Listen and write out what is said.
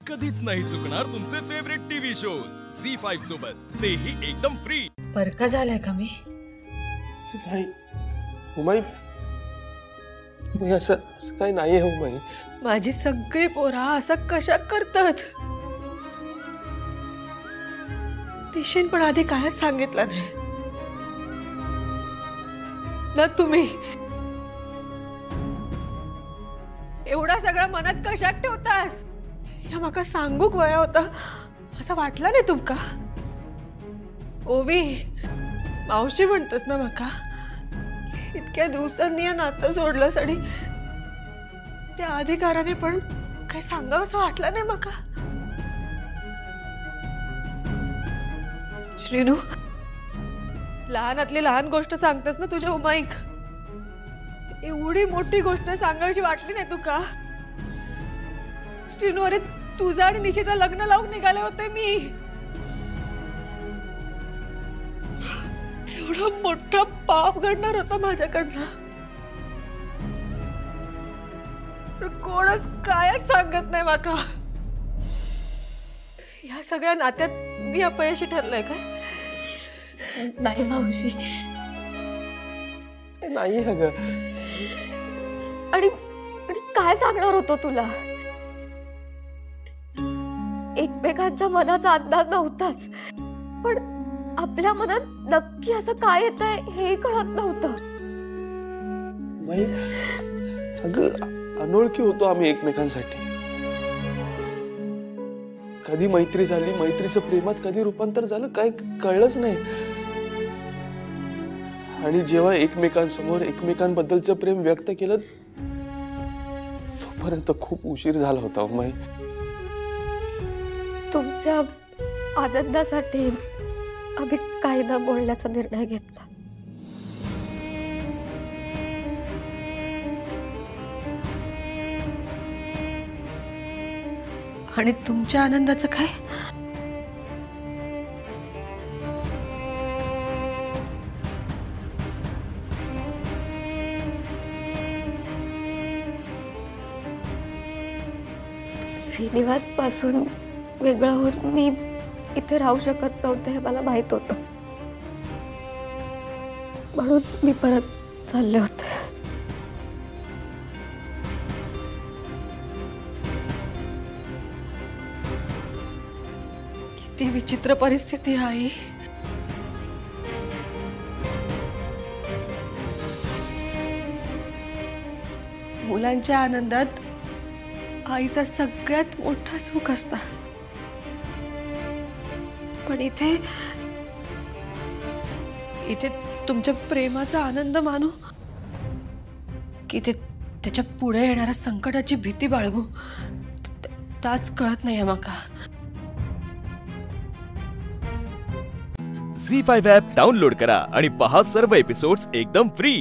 कधीच नाही चुकणार तुमचे फेवरेट टीव्ही शोज झी5 सोबत, तेही एकदम फ्री। परका झालाय का मी? नाही उमाई, असं काही नाही आहे उमाई। माझी सगळी पोरा असं कशा करतात? दिशेन पण आधी कायच सांगितलं नाही ना तुम्ही। एवढा सगळा मनात कशात ठेवतास? या माका सांगूक वया होता असं वाटलं नाही तुमका? ओवी मावशी म्हणतस ना माका? इतक्या दिवसांनी या नातं सोडलं साठी त्या अधिकाराने पण काय सांगावं असं वाटलं नाही माका? श्रीनू, लहानातली लहान गोष्ट सांगतेस ना तुझ्या उमाईक, एवढी मोठी गोष्ट सांगायची वाटली नाही तुका? श्रीनू, अरे तुझं आणि निशिता लग्न लावून निघाले होते मी। एवढा मोठा पाप घडणार होता माझ्याकडनं, कोणच कायच सांगत नाही माका। या सगळ्या नात्यात मी अपयशी ठरलंय काय? नाही मावशी, नाही अगं। आणि काय सांगणार होतो तुला? एकमेकांच्या मनाचा अंदाज नव्हताच, पण आपल्या मनात नक्की असं काय येतंय हे कळत नव्हतं। नाही अगं, अनोळखी होतो आम्ही एकमेकांसाठी। कधी मैत्री झाली, मैत्रीचं प्रेमात कधी रूपांतर झालं काय कळलंच नाही। आणि जेव्हा एकमेकांसमोर एकमेकांबद्दलचं प्रेम व्यक्त केलं तोपर्यंत खूप उशीर झाला होता उमाई। तुमच्या आनंदासाठी आम्ही काही न बोलण्याचा निर्णय घेतला। आणि तुमच्या आनंदाचं काय? श्रीनिवास पासून वेगळं होऊन मी इथे राहू शकत नव्हते हे मला माहित होतं, म्हणून मी परत चालले होते। किती विचित्र परिस्थिती आहे। मुलांच्या आनंदात आईचा सगळ्यात मोठा सुख असता, पण इथे तुमच्या प्रेमाचा आनंद मानू की त्याच्या पुढे येणाऱ्या संकटाची भीती बाळगू ताच कळत नाहीये माका। झी5 ॲप डाउनलोड करा आणि पहा सर्व एपिसोड्स एकदम फ्री।